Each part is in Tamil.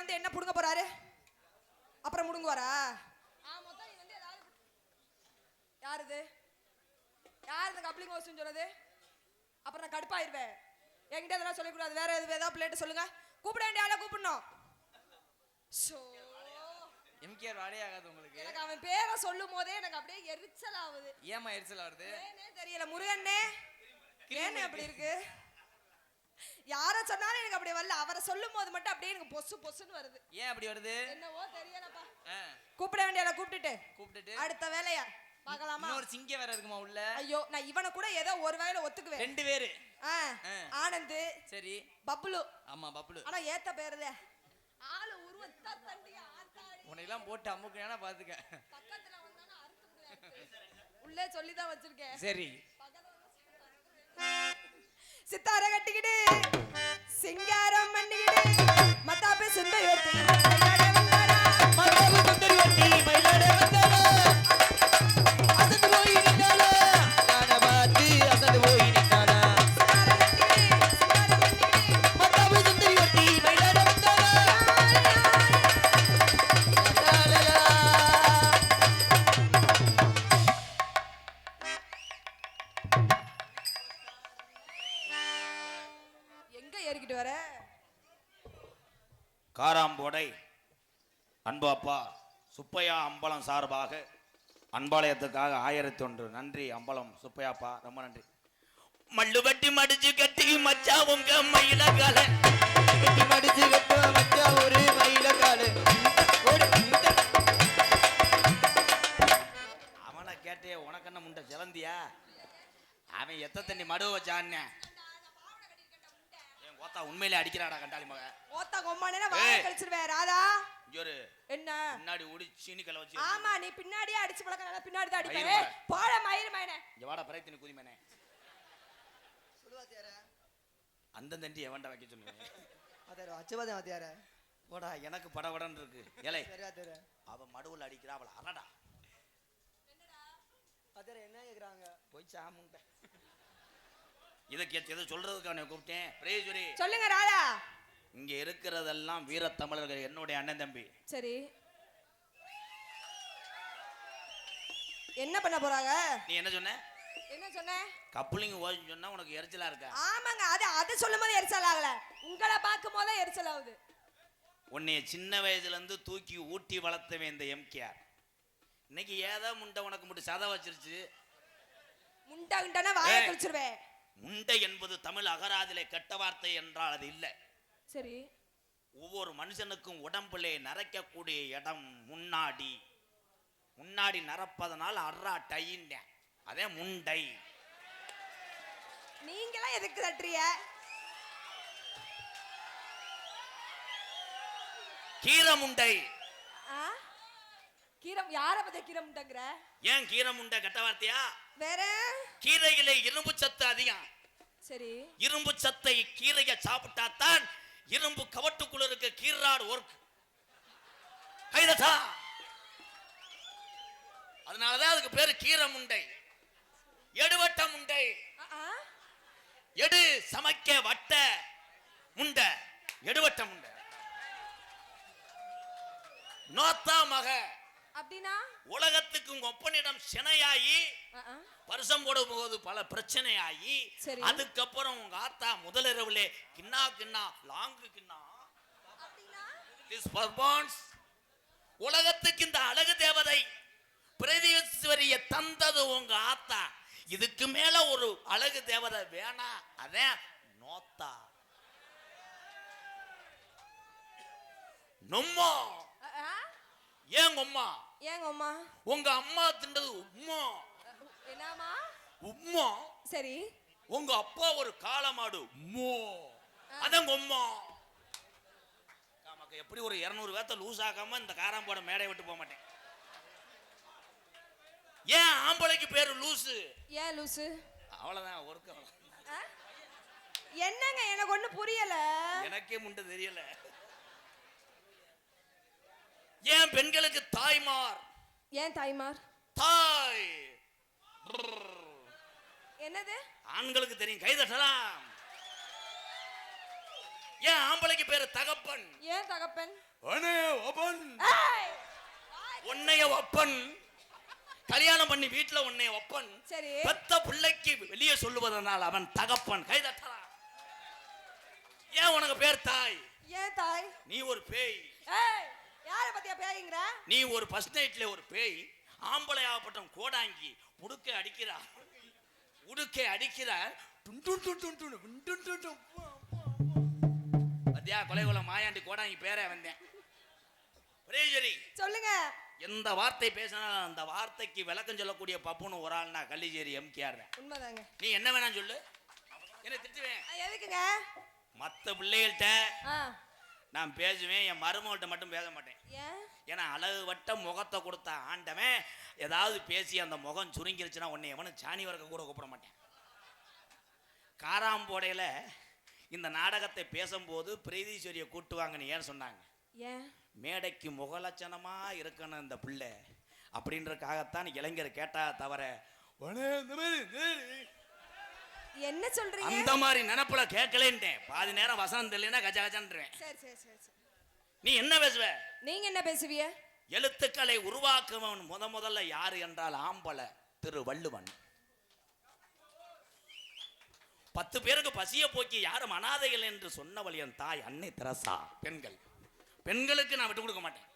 வந்து என்ன புடுங்க போறாரு? அப்புறம் முடுங்குவாரா? மொத்தம் நீ வந்து ஏதாவது யாருது கப்ளிங் ஹவுஸ்னு சொல்றது? அப்புறம் நான் கடுப்பாயிருவேன். என்கிட்ட இதெல்லாம் சொல்லக்கூடாது. வேற ஏதாவது பிள்ளைகிட்ட சொல்லுங்க. கூப்பிட வேண்டிய ஆளை கூப்பிடணும். எம்கேஆர் வாடே ஆகாது உங்களுக்கு. எனக்கு அவன் பேரை சொல்லும் போதே எனக்கு அப்படியே எரிச்சல் ஆகுது. ஏமா எரிச்சல் ஆகுது? ஏனே தெரியல. முருகனே ஏனே அப்படி இருக்கு? யார சொன்னாலும் எனக்கு அப்படி வரல. அவரை சொல்லும் போது மட்டும் அப்படியே எனக்கு பொசுன்னு வருது. ஏன் அப்படி வருது? என்னவோ தெரியலப்பா. கூப்பிட வேண்டியல கூப்பிட்டுட்டு அடுத்த வேலையா பார்க்கலாமா? இன்னொரு சிங்க வேற இருக்குமா உள்ள? ஐயோ, நான் இவனை கூட ஏதோ ஒரு வகையில ஒத்துக்குவேன். 2 பேரு. ஆனந்த், சரி, பப்ளு. ஆமா பப்ளு. ஆனா ஏத்த பேருதே ஆளு உருவத்த தண்டி ஆத்தாடி. உன்னையெல்லாம் போட்டு அமுக்குனா பாத்துக்க. பக்கத்துல வந்தானா அறுத்து உள்ளே சொல்லி தான் வச்சிருக்கேன். சரி. சித்தார கட்டிக்கிட்டு சிங்காரம் பண்ணிக்கிட்டு மத்தாப்பு சுந்தரி காராம்போடை அன்பு அப்பா சுப்பையா அம்பலம் சார்பாக அன்பாலயத்துக்காக 1001 நன்றி. அம்பலம் சுப்பையாப்பா ரொம்ப நன்றி. மல்லு வட்டி மடிச்சு கட்டி மச்சா உங்க மயில கால மடிச்சு கட்ட மச்சா ஒரு மயில கால. அவனை கேட்டே உனக்கு என்ன முண்டை சிலந்தியா? அவன் எத்த தண்ணி மடுவ வச்சான்னு ஓத்தா உண்மையிலே அடிக்கிறாடா கண்டாளி மக. ஓத்தா கொம்மானேனா வாயை கழிச்சிருவே ராதா. இங்கொரு என்ன பின்னாடி ஓடி சீனி கல வச்சு. ஆமா, நீ பின்னாடியே அடிச்சு பழக்கறல, பின்னாடி தான் அடிப்பே. போட மயிர் மயனே. இங்க வாடா பிரயத்தினி குதி மயனே. சொல்லுவாத்தியாரே. அந்த தண்டி எவன்டா வைக்க சொல்லுங்க. அதேரோ அச்சவாதே வாத்தியாரே. போடா எனக்கு படபடன்னு இருக்கு. ஏலே. சரி வாத்தியாரே. அவ மடுவுல அடிக்கிறா அவள அரடா. என்னடா? வாத்தியாரே என்ன கேக்குறாங்க? போய் சாமுண்ட. இத சொல்றதுக்கு அவனை கூப்பிட்டேன். பிரேஜுரி சொல்லுங்க ராதா. இங்க இருக்கிறதெல்லாம் வீர தமிழர்கள், என்னுடைய அண்ணன் தம்பி. சரி, என்ன பண்ண போறாங்க? நீ என்ன சொன்ன? என்ன சொன்ன? கப்ளிங் ஓய் சொன்னா உனக்கு எரிச்சலா இருக்கா? ஆமாங்க, அது சொல்லும்போது எரிச்சல் ஆகல, உங்களை பார்க்கும்போது எரிச்சல் ஆகுது. உன்னைய சின்ன வயசுல இருந்து தூக்கி ஊட்டி வளர்த்தவே இந்த எம்கேஆர். இன்னைக்கு ஏதோ முண்டை உனக்கு மட்டும் சதை வச்சிருச்சு. முண்டை வாயை கழிச்சிருவேன். முண்டை என்பது தமிழ் அகராதிலே கெட்ட வார்த்தை என்றால் அது இல்லை. சரி, ஒவ்வொரு மனுஷனுக்கும் உடம்புலே நரைக்கக்கூடிய இடம் முன்னாடி நரப்பதனால் அர்ரா டையின்ன, அதே முண்டை. நீங்களாம் எதுக்கு தட்டுறிய? கீரமுண்டை. கீரம் யார பத்தி கீரமுண்டங்கற? ஏன் கீரமுண்டை கெட்ட வார்த்தையா? வேற கீரையிலே இரும்பு சத்து அதிகம். சரி, இரும்பு சத்தை கீரையை சாப்பிட்டா தான் இரும்பு கவட்டுக்குள்ள இருக்க கீராடு ஒர்க். அதனாலதான் அதுக்கு பேரு கீரமுண்டை. எடுவட்ட முண்டை. எடு சமைக்க வட்ட முண்டை, எடுவட்ட முண்டை. நோத்தா மக அப்படினா உலகத்துக்கு ஒப்பனிடம் சினையாயி வருஷம் போட போது பல பிரச்சனையாகி, அதுக்கப்புறம் உங்க ஆத்தா முதலிரவுலே கிண்ணா லாங்கு கிண்ணா உலகத்துக்கு இந்த அழகு தேவதை பிரதீஸ்வரிய தந்தது உங்க ஆத்தா. இதுக்கு மேல ஒரு அழகு தேவதை வேணா, அதான் நோத்தா. நொம்மா. ஏங்கம்மா? உங்க அம்மா திண்டது உம்மா. என்னமா உம்மா? சரி, உங்க அப்பா ஒரு காளமாடு உம்மா, அதங்க உம்மா. நமக்கு எப்படி ஒரு 200 பேத்த லூஸ் ஆகாம இந்த காராம்போட மேடை விட்டு போக மாட்டேன். ஏன் ஆம்பளைக்கு பேரு லூசு? ஏன் லூசு? அவ்வளவுதான் ஒர்க். என்னங்க எனக்கு ஒண்ணு புரியல. எனக்கே முண்டை தெரியல. ஏன் பெண்களுக்கு தாய்மார்? ஏன் தாய்மார்? தாய். என்னது? ஆண்களுக்கு தெரியும், கைதட்டலாம். ஏன் ஆம்பளைக்கு பேரு தகப்பன்? ஏன் தகப்பன்? உன்னைய ஒப்பன், ஏய்! உன்னைய ஒப்பன், கல்யாணம் பண்ணி வீட்டுல உன்னைய ஒப்பன், சரி. பெத்த பிள்ளைக்கு வெளியே சொல்லுவதனால் அவன் தகப்பன். கைதட்டலாம். ஏன் உனக்கு பேர் தாய்? ஏன் தாய்? நீ ஒரு பேய். ஏய்! யார பத்தியா பேய்ங்கற? நீ ஒரு ஃபர்ஸ்ட் நைட்ல ஒரு பேய். ஆம்பளை ஆகப்பட்டம் கோடாங்கி உடுக்கை அடிக்கிறா, உடுக்கை அடிக்கிறா. பத்தியா கொலைகுல மாயாண்டி கோடாங்கி பேரே வந்தேன். பிரேஜரி சொல்லுங்க. எந்த வார்த்தை பேசினாலும் அந்த வார்த்தைக்கு விளக்கம் சொல்லக்கூடிய பப்புன்னு ஒரு ஆள்னா கள்ளிச்சேரி எம்கேஆர். உண்மைதாங்க. நீ என்ன வேணாம் சொல்லு, என்ன திட்டுவேன். எதுக்குங்க? மற்ற பிள்ளைகள்கிட்ட ஆ. நான் பேசுவேன், என் மருமகள்கிட்ட மட்டும் பேச மாட்டேன். ஏன்? ஏன்னா அழகு வட்ட முகத்தை கொடுத்த ஆண்டவன் ஏதாவது பேசி அந்த முகம் சுருங்கிருச்சுன்னா உன்னை எவனும் சாணி வரைக்க கூட கூப்பிட மாட்டேன். காராம்போடையில இந்த நாடகத்தை பேசும்போது பிரீதீஸ்வரியை கூட்டுவாங்கன்னு ஏன் சொன்னாங்க? ஏன்? மேடைக்கு முகலட்சணமா இருக்கணும் இந்த பிள்ளை அப்படின்றதுக்காகத்தான் இளைஞர் கேட்டா தவிர என்ன சொல்றீங்க? அந்த மாதிரி நினைப்புல கேட்கலேன்ட்டேன். பாதி நேரம் வசனம் தெரியலன்னா கஜ கஜன்றேன். சரி சரி சரி சரி. நீ என்ன பேசுவ? நீங்க என்ன பேசுவீங்க? எழுத்துக்களை உருவாக்குவன் முதல்ல யாரு என்றால் ஆம்பளை திரு வள்ளுவன். 10 பேருக்கு பசிய போக்கி யாரும் அனாதைகள் என்று சொன்னவள் என் தாய் அன்னை தெரசா. பெண்களுக்கு நான் விட்டு கொடுக்க மாட்டேன்.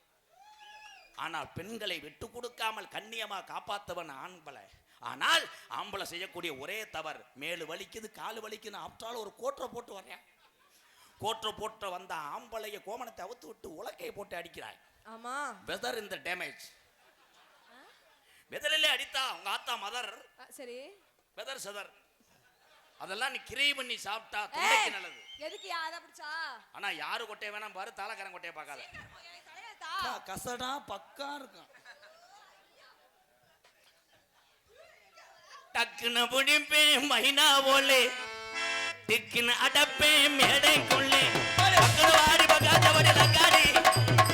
ஆனால் பெண்களை விட்டு கொடுக்காமல் கண்ணியமா காப்பாத்தவன் ஆம்பளை. ஆனால் ஆம்பளை செய்யக்கூடிய ஒரே தவறு, மேலு வலிக்குது காலு வலிக்குது ஆப்டால ஒரு கோட்டை போட்டு வர்றேன். கோட்டை போட்டு வந்த ஆம்பளைய கோமணத்தை அவுத்து விட்டு உலக்கையை போட்டு அடிக்கிறாய். ஆமா. வெதர் இந்த டேமேஜ். வெதரிலே அடித்தா உங்க ஆத்தா மதர். சரி. வெதர் சதர் அதெல்லாம் நீ கிரீ பண்ணி சாப்பிட்டா தொண்டைக்கு நல்லது. எதுக்கு அத பிடிச்சா? ஆனா யாரு கொட்டைய வேணாம் பாரு, தாளக்காரன் கொட்டைய பார்க்காத. கசடா பக்கா இருக்கும். டக்குன்னு புடிப்பே மைனா போலே, திக்குன்னு அடப்பே மேடைக்குள்ளே, வாடி பகாஜவடி லங்காடி,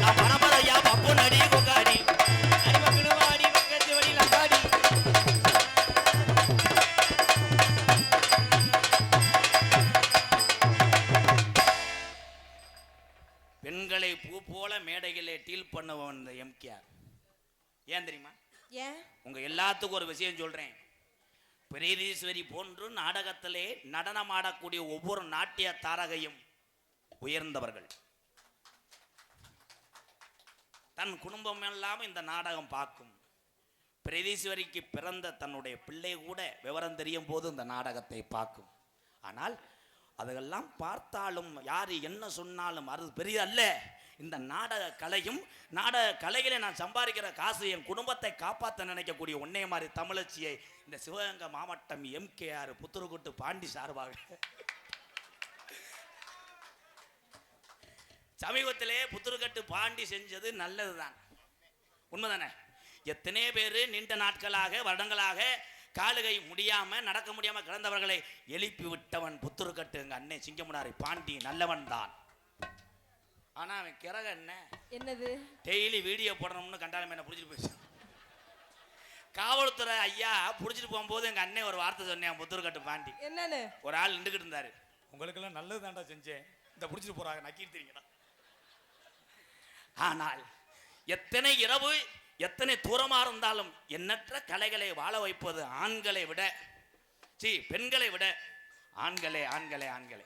நான் பரம்பரையா பப்பு நடி கொகாடி, அடிமக்குன்னு வாடி பகாஜவடி லங்காடி. பெண்களை பூ போல மேடைகளே டீல் பண்ணுவன் இந்த எம்கேஆர். ஏன் தெரியுமா? ஏன்? உங்க எல்லாத்துக்கும் ஒரு விஷயம் சொல்றேன். பிரீதீஸ்வரி போன்று நாடகத்திலே நடனம் ஆடக்கூடிய ஒவ்வொரு நாட்டிய தாரகையும் உயர்ந்தவர்கள். தன் குடும்பம் எல்லாம் இந்த நாடகம் பார்க்கும். பிரீதீஸ்வரிக்கு பிறந்த தன்னுடைய பிள்ளை கூட விவரம் தெரியும் போது இந்த நாடகத்தை பார்க்கும். ஆனால் அதெல்லாம் பார்த்தாலும் யாரு என்ன சொன்னாலும் அது பெரிய அல்ல. இந்த நாடக கலையும் நாடக கலைகளை நான் சம்பாதிக்கிற காசு என் குடும்பத்தை காப்பாற்ற நினைக்கக்கூடிய ஒன்னே மாதிரி தமிழச்சியை இந்த சிவகங்கை மாவட்டம் எம்கேஆர் புத்தூர்குட்டு பாண்டி சார்பாக சமீபத்திலே புத்தூர்கட்டு பாண்டி செஞ்சது நல்லதுதான், உண்மைதானே? எத்தனை பேர் நீண்ட நாட்களாக வருடங்களாக காலுகை முடியாம நடக்க முடியாம கிடந்தவர்களை எழுப்பி விட்டவன் புத்தூர்கட்டு எங்க அண்ணே சிங்கமுனாரி பாண்டி நல்லவன் தான். ஆனா அவன் கிறக என்ன என்னது? டெய்லி வீடியோ போடணும்னு கண்டாலும் என்ன புடிச்சிட்டு போயிடுச்சு. காவல்துறை ஐயா புடிச்சிட்டு போகும்போது எங்க அண்ணன் ஒரு வார்த்தை சொன்னேன். புத்தூர்கட்டு பாண்டி என்னன்னு ஒரு ஆள் நின்றுகிட்டு இருந்தாரு. உங்களுக்கு எல்லாம் நல்லது தாண்டா செஞ்சேன், இந்த புடிச்சிட்டு போறாங்க நக்கிட்டு தெரியுங்களா. ஆனால் எத்தனை இரவு எத்தனை தூரமா இருந்தாலும் எண்ணற்ற கலைகளை வாழ வைப்பது ஆண்களை விட பெண்களை விட ஆண்களே ஆண்களே ஆண்களே.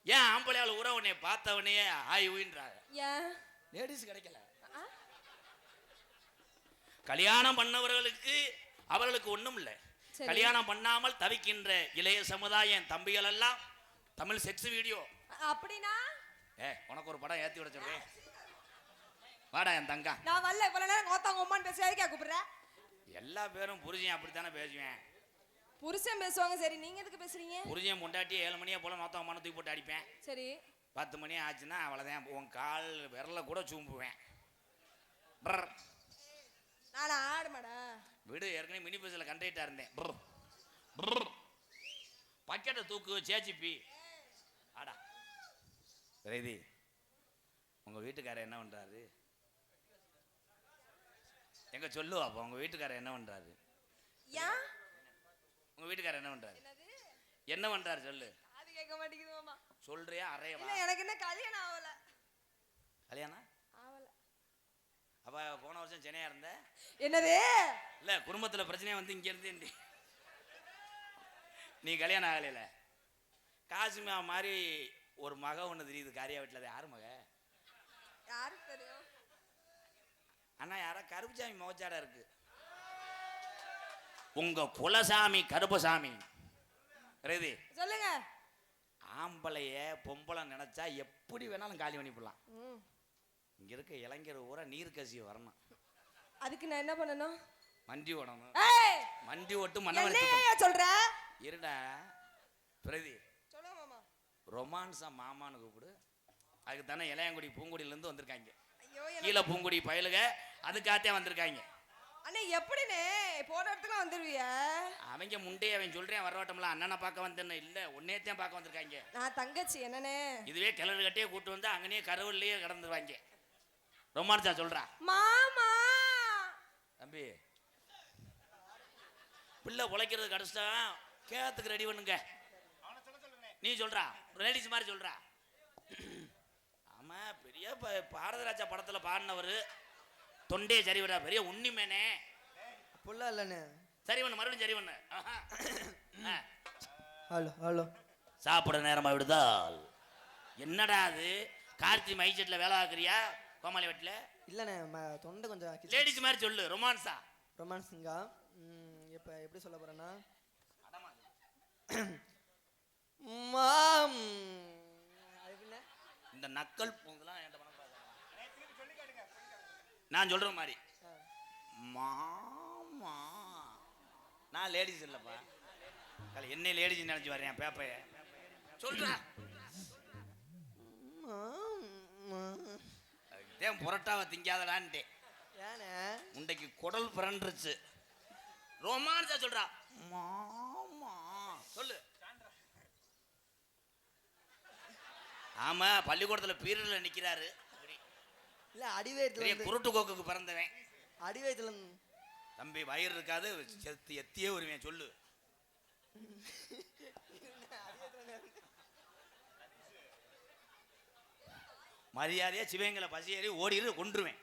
ஏன் ஆம்பளையால் உறவுனே பார்த்தவனே ஆய் ஊயின்றாங்க. லேடிஸ் கிடைக்கல. கல்யாணம் பண்ணவர்களுக்கு அவர்களுக்கு ஒண்ணும் இல்லை. கல்யாணம் பண்ணாமல் தவிக்கின்ற இளைய சமுதாயம் தம்பிகள் எல்லாம் தமிழ் செக்ஸ் வீடியோ. அப்படினா உனக்கு ஒரு படம் ஏத்தி விட சொல்றேன், வாடா என் தங்கா. நான் வரல, இவ்வளவு நேரம் கோத்தாங்க உம்மான்னு பேசி எதுக்கே கூப்பிடுற? எல்லா பேரும் புருஷன் அப்படித்தானே பேசுவேன். புருஷன் பேசுவாங்க, சரி நீங்க எதுக்கு பேசுறீங்க? புருஷன் பொண்டாட்டி 7 மணியா போல நோத்தம் மன தூக்கி போட்டு அடிப்பேன். சரி 10 மணி ஆச்சுன்னா அவ்வளவுதான், உன் கால் விரல கூட சூம்புவேன். நான் ஆடுமாடா வீடு ஏற்கனவே மினி பஸ்ல கண்டக்டா இருந்தேன். பக்கெட்டை தூக்கு சேச்சிப்பி ஆடா. ரெய்தி உங்க வீட்டுக்காரர் என்ன பண்றாரு? எங்க சொல்லுவா அப்ப உங்க வீட்டுக்காரர் என்ன பண்றாரு? உங்க வீட்டுக்காரர் என்ன பண்றாரு? என்ன பண்றாரு சொல்லு. கேட்க மாட்டேங்குது மாமா. சொல்றியா அறையவா? இல்ல எனக்கு என்ன கல்யாணம் ஆகல. கல்யாணம் ஆகல. அப்ப போன வருஷம் சென்னையா இருந்த? என்னது? இல்ல குடும்பத்துல பிரச்சனையா வந்து இங்க இருந்து நீ கல்யாணம் ஆகலையில. காசிமா மாதிரி ஒரு மக ஒண்ணு தெரியுது காரியா வீட்டுல. யாரு மக? யாருக்கு தெரியும்? அண்ணா யாரா கருப்புசாமி மோச்சாடா இருக்கு. உங்க குலசாமி கருப்பசாமி ரெதி சொல்லுங்க. ஆம்பளைய பொம்பளை நினைச்சா எப்படி வேணாலும் காலி பண்ணி போடலாம். இங்க இருக்க இளைஞர் ஊரா நீர் கசிய வரணும். அதுக்கு நான் என்ன பண்ணணும்? மண்டி ஓடணும். ஏய் மண்டி ஓட்டு மண்ணை என்னையா சொல்ற? இருடா பிரதி சொல்லுங்க மாமா. ரொமான்ஸா மாமான்னு கூப்பிடு. அதுக்கு தானே இளையங்குடி பூங்குடியில இருந்து வந்திருக்காங்க. ஐயோ கீழே பூங்குடி பயலுக அதுக்காத்தே வந்திருக்காங்க. அண்ணே எப்படினே போன இடத்துக்கு வந்துருவிய? அவங்க முண்டே அவன் சொல்றேன் வரவட்டம்ல அண்ணனை பார்க்க வந்தேன்னு இல்ல உன்னையத்தையும் பார்க்க வந்திருக்காங்க. நான் தங்கச்சி என்னனே. இதுவே கிளறு கட்டியே கூட்டு வந்து அங்கனே கருவிலேயே கடந்துருவாங்க. ரொமான்ஸா சொல்றா மாமா. தம்பி பிள்ளை உழைக்கிறது கடைசிதான் கேத்துக்கு ரெடி பண்ணுங்க. நீ சொல்றா லேடிஸ் மாதிரி சொல்றா. ஆமா பெரிய பாரதராஜா படத்துல பாடினவர் தொண்டே சரி வரா பெரிய உன்னிமேனே. புள்ள இல்லண்ணே. சரி பண்ணு மறுபடியும் சரி பண்ணு. Hello hello. சாப்பிட நேரமா விடுதால் என்னடா அது கார்த்தி மைசெட்ல வேலை ஆக்குறியா கோமாளி வீட்டுல? இல்லண்ணே தொண்டை கொஞ்சம் லேடிஸ் மாதிரி சொல்லு ரொமான்ஸா. ரொமான்ஸுங்கா இப்போ எப்படி சொல்ல போறேன்னா மாம் இந்த நக்கல் பூங்கெல்லாம் என்கிட்ட பண்ணக்கூடாது. நான் சொல்ற மாதிரி மாமா. நான் லேடிஸ் இல்லப்பா. என்ன லேடிஸ் நினைச்சு வரேன் பேப்பைய சொல்றேன். தேன் புரட்டாவை திங்காதடான்ட்டே. ஏனே முண்டைக்கு குடல் பிறண்டுருச்சு. ரொமான்ஸா சொல்றா மாமா சொல்லு. ஆமா பள்ளிக்கூடத்துல பீரியட்ல நிக்கிறாரு. இல்ல அடிவயத்துல குருட்டு கோக்குக்கு பிறந்தவன். அடிவயத்துல தம்பி வயிறு இருக்காது செத்து எத்தியே வருவேன் சொல்லு. மரியாதையா சிவங்களை பசியேறி ஓடிடு கொன்றுவேன்.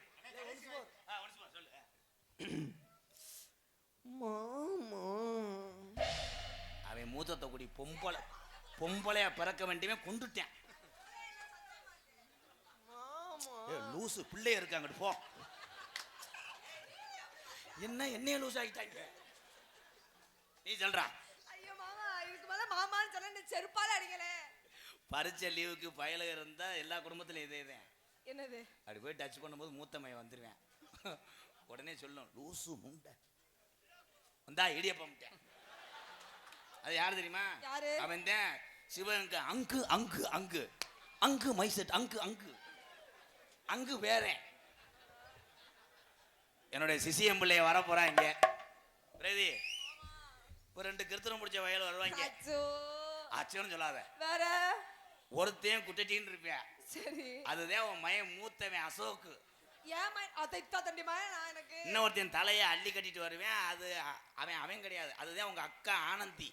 அவன் மூத்தத்தை கூடி பொம்பளையா பிறக்க வேண்டியவன் கொண்டுட்டேன். லூசு பிள்ளைய இருக்காங்க போ. என்னைய லூஸ் ஆகிட்டாங்க. நீ சொல்றா. ஐயோ மாமா இதுக்கு மேல மாமான்னு சொல்ல இந்த செருப்பால அடிக்கலே. பரிச்சை லீவுக்கு பயல இருந்தா எல்லா குடும்பத்திலும் இதே. என்னது? அப்படி போய் டச் பண்ணும்போது மூத்தமைய வந்துருவேன். உடனே சொல்லும் லூசு முண்டை வந்தா இடியப்ப முட்டை. அது யாரு தெரியுமா? யாரு? அவன் தான் சிவனுக்கு அங்கு அங்கு அங்கு அங்கு மைசெட் அங்கு அங்கு அங்கு வேற. என்னுடைய சிசிஎம் பிள்ளைய வர போறாங்க. பிரதி ஒரு 2 கிருத்திரம் முடிச்ச வயல் வருவாங்க. ஆச்சோன்னு சொல்லாத. வேற ஒருத்தையும் குட்டின்னு இருப்பியா? சரி அதுதான் உன் மயன் மூத்தவன் அசோக்கு. ஏமா அத இத்தா தண்டி மயன் நான் எனக்கு இன்னொருத்தன் தலையை அள்ளி கட்டிட்டு வருவேன். அது அவன் கிடையாது. அதுதான் உங்க அக்கா ஆனந்தி.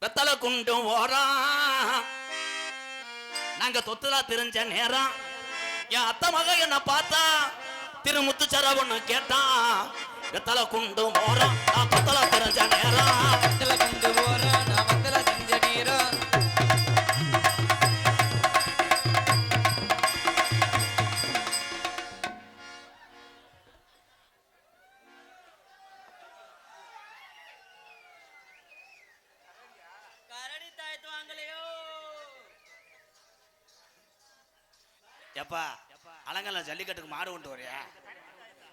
வெத்தலை குண்டு ஓரம் நாங்க தொத்துலா தெரிஞ்ச நேரம் என் அத்தை மக என்ன பார்த்தா திருமுத்து சரவன்னு கேட்டான். வெத்தலை குண்டு ஓரம் நான் தொத்தலா தெரிஞ்ச நேரம் வெத்தலை குண்டு ஓரம் நான் வெத்தலை தெரிஞ்ச நேரம். எப்பா அலங்கல்ல ஜல்லிக்கட்டுக்கு மாடு கொண்டு வரியா?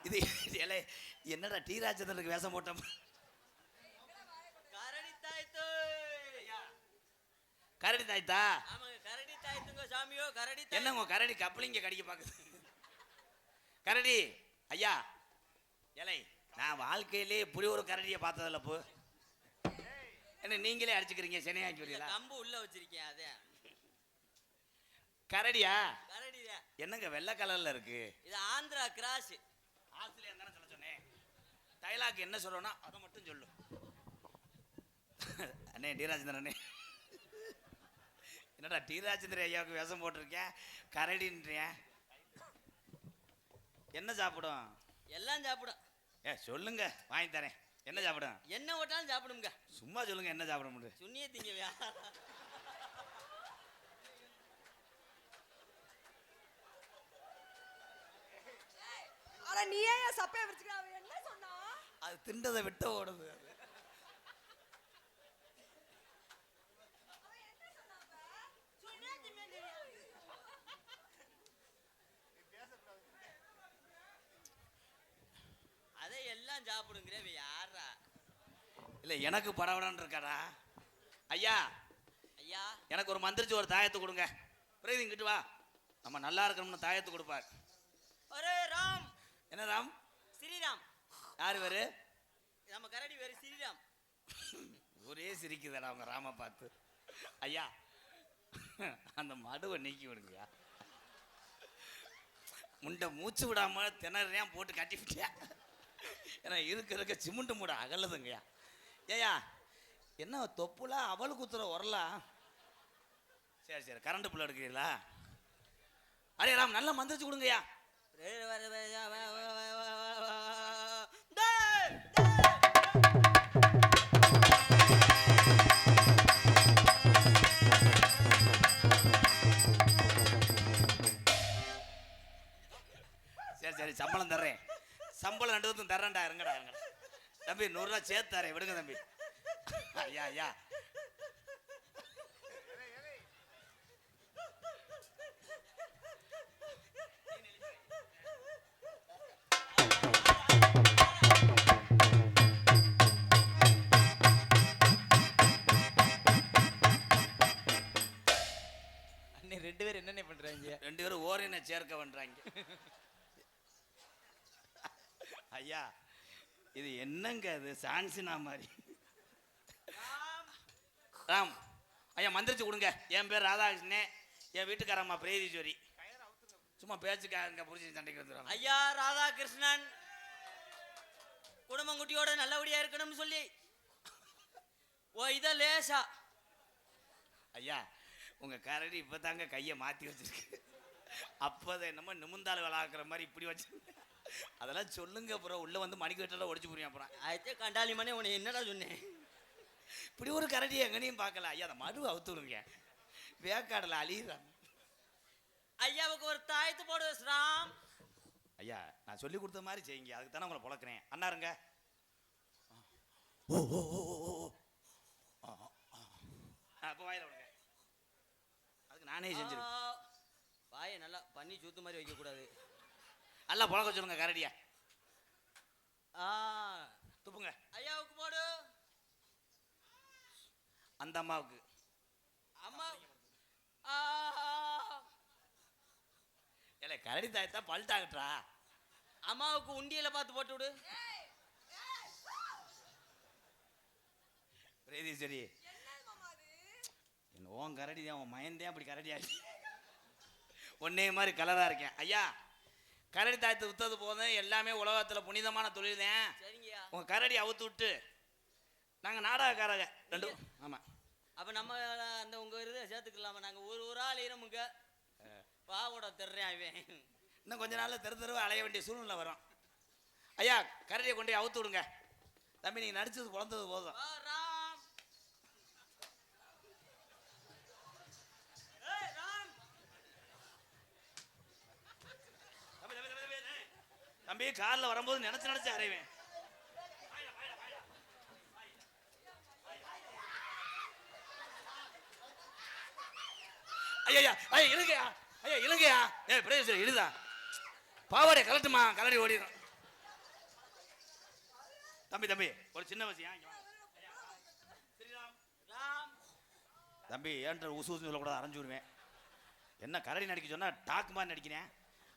இது என்னடா டி ராஜேந்திரனுக்கு வேஷம் போட்டோம். கரடி தாய்த்தா என்ன உங்க கரடி கப்பலிங்க கடிக்க பாக்குது. கரடி ஐயா இலை நான் வாழ்க்கையிலே இப்படி ஒரு கரடியை பார்த்ததில்ல. போ என்ன நீங்களே அடிச்சுக்கிறீங்க சென்னையாக்கி வரீங்களா? கம்பு உள்ள வச்சிருக்கேன். அதே கரடியா? கரடியா என்னங்க வெள்ளை கலர்ல இருக்கு? இது ஆந்திரா கிராஸ். ஆஸ்திரேலியா தானே சொல்ல சொன்னேன். டைலாக் என்ன சொல்றோம்னா அதை மட்டும் சொல்லு. அண்ணே டி ராஜேந்திரன் அண்ணே, என்னடா டி ராஜேந்திரன் ஐயாவுக்கு விஷம் போட்டிருக்கேன் கரடின்றேன். என்ன சாப்பிடும்? எல்லாம் சாப்பிடும். சொல்லுங்க வாங்கி தரேன். என்ன சாப்பிடும்? என்ன ஓட்டாலும் சாப்பிடுங்க. சும்மா சொல்லுங்க என்ன சாப்பிட முடியும்? சுண்ணியே திங்கவியா? ஆனா நீ ஏன் சப்பைய வச்சுக்கிற? அவன் என்ன சொன்னா? அது திண்டதை விட்ட ஓடுது. அதை எல்லாம் சாப்பிடுங்கிற யாரா? இல்ல எனக்கு பரவலன்னு இருக்காடா. ஐயா ஐயா எனக்கு ஒரு மந்திரிச்சு ஒரு தாயத்தை கொடுங்க. பிரீதி இங்கிட்டு வா. நம்ம நல்லா இருக்கணும்னு தாயத்தை கொடுப்பார். ஒரே ராம். என்ன ராம்? ஸ்ரீராம். யாரு வேறு? நம்ம கரடி வேறு ஸ்ரீராம். ஒரே சிரிக்குதடா அவங்க ராம பார்த்து. ஐயா அந்த மடுவை நீக்கி விடுங்கய்யா. முண்டை மூச்சு விடாம திணறேன் போட்டு கட்டிவிட்டியா. ஏன்னா இருக்க சிமெண்ட் மூட அகலதுங்கய்யா. ஏயா என்ன தொப்புல அவள் குத்துற உரலாம்? சரி கரண்ட் புள்ள எடுக்கிறீங்களா? அரே ராம் நல்லா மந்திரிச்சு கொடுங்கய்யா. சரி சம்பளம் தர்றேன். சம்பளம் 2 தர்றேன்டா. இருங்கடா தம்பி 100 ரூபா சேர்த்து தரேன். விடுங்க தம்பி. ஐயா அண்ணே 2 பேரும் என்னென்ன பண்றாங்க? 2 பேரும் ஓரின சேர்க்க பண்றாங்க. ஐயா இது என்னங்க? அது சான்சினா மாதிரி. ராம் ஐயா மந்திரிச்சு கொடுங்க. என் பேர் ராதாகிருஷ்ணே. என் வீட்டுக்காரம்மா பிரீதீஸ்வரி. சும்மா பேச்சுக்காரங்க புரிஞ்சு சண்டைக்கு வந்துடுறாங்க. ஐயா ராதாகிருஷ்ணன் குடும்பங்குட்டியோட நல்லபடியா இருக்கணும்னு சொல்லி இத லேசா. ஐயா உங்க கரடி இப்பதாங்க கையை மாத்தி வச்சிருக்கு. அப்போதை என்னமோ நிமிந்தாள் விளாக்குற மாதிரி இப்படி வச்சு அதெல்லாம் சொல்லுங்க. அப்புறம் உள்ள வந்து மணிக்கு வெட்டெல்லாம் ஒடிச்சு புரியும். அப்புறம் ஆயிரத்தே கண்டாலி மணி உன்னை என்னடா சொன்னேன்? இப்படி ஒரு கரடி எங்கனையும் பார்க்கல. ஐயா அந்த மடுவை அவுத்து விடுங்க. வேக்காடல அழியுறான். ஐயாவுக்கு ஒரு தாயத்து போடு ராம். ஐயா நான் சொல்லி கொடுத்த மாதிரி செய்யுங்க. அதுக்கு தானே உங்களை புழக்கிறேன். அண்ணாருங்க. ஓ ஓ ஓ ஓ அப்போ வாயில விடுங்க. அதுக்கு நானே செஞ்சிருக்கேன். வாயை நல்லா பண்ணி சூத்து மாதிரி வைக்க கூடாது. நல்லா புழக்க சொல்லுங்க கரடியா. துப்புங்க. ஐயாவுக்கு போடு. அந்த அம்மாவுக்கு. அம்மா இல்ல கரடி தாயத்தா பல்ட்டாகட்டா. அம்மாவுக்கு உண்டியல பார்த்து போட்டு விடு. பிரீதீஸ்வரி என்ன ஓன் கரடி தான். உன் மயந்தே அப்படி கரடி ஆச்சு. ஒன்னே மாதிரி கலரா இருக்கேன். ஐயா கரடி தாயத்தை வித்தது போதும். எல்லாமே உலகத்துல புனிதமான தொழில் தான். சரிங்கய்யா. உங்க கரடி அவுத்து விட்டு நாங்க நாடகக்காரங்க 2. ஆமா அப்ப நம்ம அந்த உங்க இதை சேர்த்துக்கலாமா? நாங்க ஒரு ஆள் இருமுங்க பாவோட தெர்றேன். அவன் இன்னும் கொஞ்ச நாள்ல தெருவா அலைய வேண்டிய சூழ்நிலை வரும். ஐயா கரடியை கொண்டு போய் அவுத்து விடுங்க. தம்பி நீங்க நடிச்சது குழந்தது போதும். ராம். ஏய் ராம். தம்பி கார்ல வரும்போது நினைச்சு அறைவேன். ஐயா ஐயா இழுங்கயா. ஐயா இழுங்கயா. பிரதேசம் இழுதா. பாவாடை கலட்டுமா. கலடி ஓடிடும். தம்பி ஒரு சின்ன விஷயம். ராம். தம்பி ஏன்ற உசு சொல்லக்கூடாது. அரைஞ்சு விடுவேன். என்ன கரடி நடிக்க சொன்னா டாக்கு மாதிரி நடிக்கிறேன்.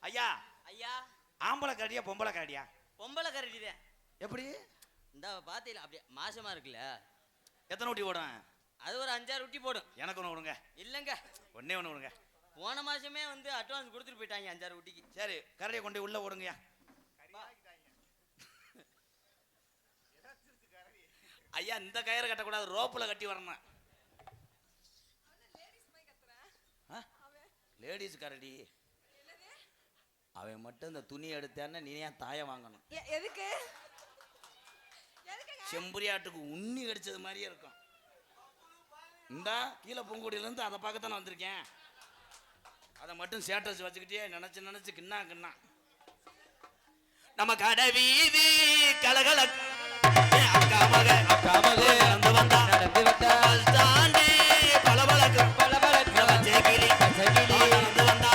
ஐயா ஐயா ஆம்பளை கரடியா பொம்பளை கரடியா? பொம்பளை கரடிதான். எப்படி? இந்த பாத்தியில அப்படியே மாசமா இருக்குல்ல. எத்தனை ஊட்டி போடும்? அது ஒரு 5-6 ஊட்டி போடும். எனக்கு ஒன்று விடுங்க. இல்லைங்க ஒன்னே ஒன்று விடுங்க. போன மாசமே வந்து அட்வான்ஸ் கொடுத்துட்டு போயிட்டாங்க 5-6 ஊட்டிக்கு. சரி கரடியை கொண்டு உள்ள ஓடுங்கய்யா. ஐயா இந்த கயிறு கட்டக்கூடாது, ரோப்புல கட்டி வரணும். லேடிஸ் கரடி அவன் மட்டும் இந்த துணி எடுத்தான்னா நீ ஏன் தாயை வாங்கணும்? எதுக்கு? செம்பரியாட்டுக்கு உண்ணி கடிச்சது மாதிரியே இருக்கும். இந்தா கீழே பூங்குடியிலேருந்து அதை பார்க்கத்தானே வந்திருக்கேன். அதை மட்டும் சேட்டஸ் வச்சுக்கிட்டே நினச்சி கிண்ணா கிண்ணா. நம்ம கடை வீதி கலகல அக்கா மக நடந்து வந்தா தாண்டி பளபளக்கு நடந்து வந்தா.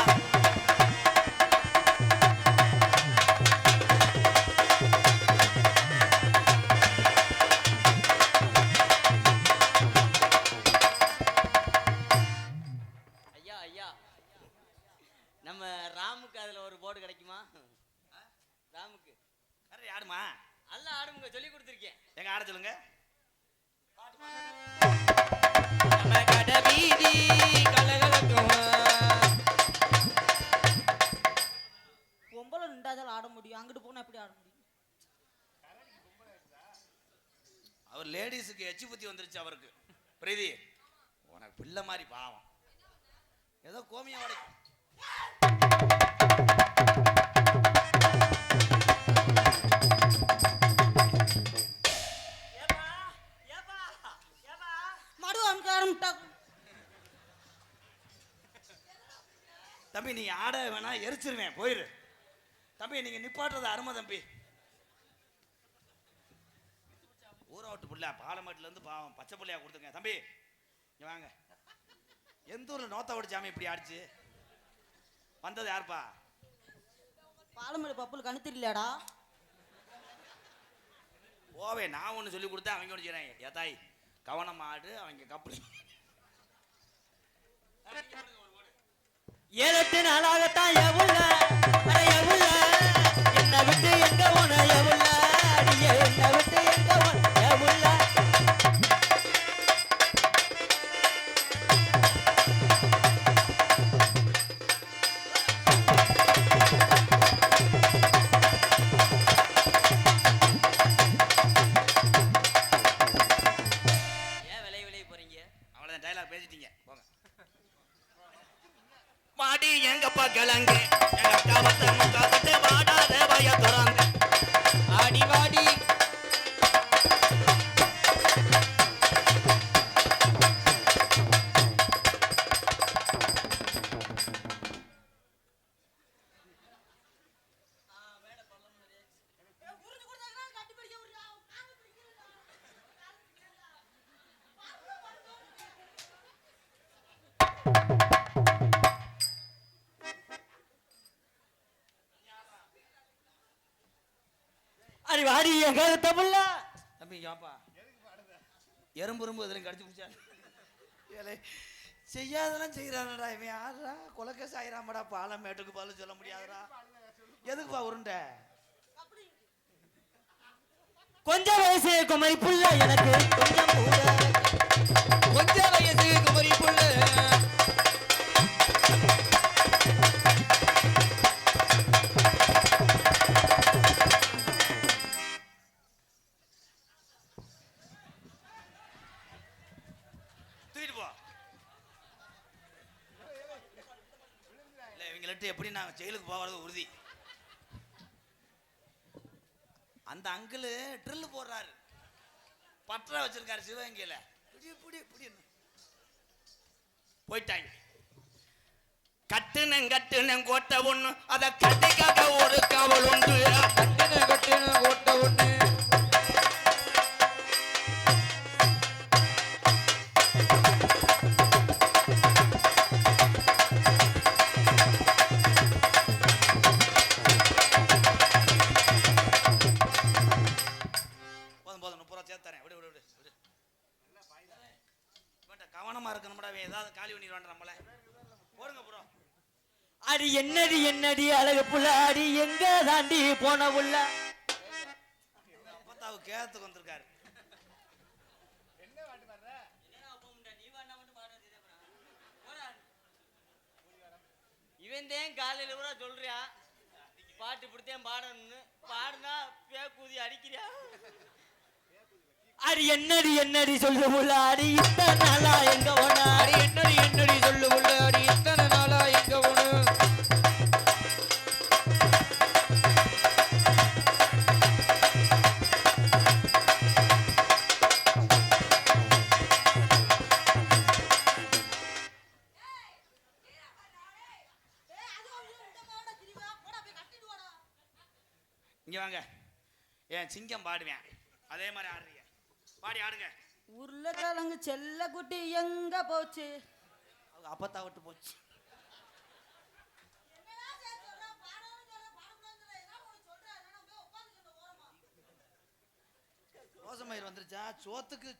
ஐயா ஐயா, நம்ம ராமுக்கு அதுல ஒரு போர்டு கிடைக்குமா? ராமுக்கு யாருமா? அல்ல ஆடுமுங்க சொல்லி கொடுத்துருக்கேன். எங்க ஆட சொல்லுங்க. பொம்பளை நின்றாதால் ஆட முடியும், அங்கிட்டு போனா எப்படி ஆட முடியும்? அவர் லேடிஸுக்கு எச்சு புத்தி வந்துருச்சு அவருக்கு. பிரீதி உனக்கு பிள்ளை மாதிரி பாவம், ஏதோ கோமியம் வரைக்கும். தம்பி நீ ஆட வேணா, எரிச்சிருவேன், போயிரு தம்பி. நீங்க நிப்பாட்டுறது அருமை தம்பி. ஊரோட்டு பிள்ளை பாலமேட்டுல இருந்து பாவம் பச்சை பிள்ளையா கொடுத்துங்க தம்பி. இங்க வாங்க. எந்த ஊர்ல நோத்தா ஓடிச்சாமி இப்படி ஆடிச்சு வந்தது யாருப்பா? பாலமேடு பப்புல் கணு தெரியலடா. ஓவே நான் ஒன்று சொல்லி கொடுத்தேன், அவங்க ஒன்று செய்றேன். ஏதாய் கவனம் ஆடு, அவங்க கப்பல் 7-8 நாளாகத்தான் எவுள்ள என்ன விட்டு எங்க போன எவுள்ள அடியே, என்ன விட்டு எங்க போன எவுள்ள. ஏன் விலை போறீங்க? அவ்வளோதான், டைலாக் பேசிட்டீங்க போங்க. வாடி எங்கப்பா கிழங்கு எங்க அக்காவத்தை முக்காக்கத்தை வாடாத வய துறந்து ஆடி வாடி அடி வாடி எங்க தப்புல தம்பி வாப்பா. எறும்பு இதெல்லாம் கடிச்சு பிடிச்சா ஏலே செய்யாதெல்லாம் செய்யறானடா இவன். யாரா கொலக்கேச ஆயிராமடா, பாலமேட்டுக்கு பதில் சொல்ல முடியாதுடா. எதுக்குப்பா உருண்டை? கொஞ்சம் வயசு குமரி புள்ள எனக்கு கொஞ்சம் கூட, கொஞ்சம் வயசு குமரி புள்ள. தூக்கிட்டு போ. இல்ல இவங்கள்ட்ட எப்படி நான் ஜெயிலுக்கு போகிறது உறுதி. அந்த அங்கிள் ட்ரில் போடுறாரு, பற்றா வச்சிருக்காரு சிவகங்கையில. போயிட்டாங்க. கட்டுனங் கோட்டை ஒண்ணு, அத கட்டிக்காக ஒரு காவல் உண்டு. கட்டுன கோட்டை ஒண்ணு. போதும் 30 ரூபா சேர்த்தாரேன். விடு கவனமா இருக்கணும்டா. ஏதாவது காலி பண்ணிடுவான் நம்மள. போடுங்க ப்ரோ. அடி என்னடி அழகு புள்ள, அடி எங்க தாண்டி போன புள்ள. அப்பத்தாவு கேத்துக்கு வந்திருக்காரு. இவன் தான் காலையில கூட சொல்றியா பாட்டு இப்படித்தான் பாடணும்னு. பாடுனா பேக்கூதி அடிக்கிறியா? அடி என்னடி என்னடி சொல்லு புள்ள அடி இத்தனை நாளா எங்க போன அடி என்னடி என்னடி சொல்லு உள்ள அடி இத்தனை நாளா எங்க போன இங்க வாங்க ஏன் சிங்கம் பாடுவேன் அதே மாதிரி ஆடுறீங்க பாடி ஆடுங்க உருளைக்கிழங்கு செல்ல குட்டி எங்க போச்சு அவங்க அப்பத்தா விட்டு போச்சு ரோசமயிர் வந்துருச்சா சோத்துக்கு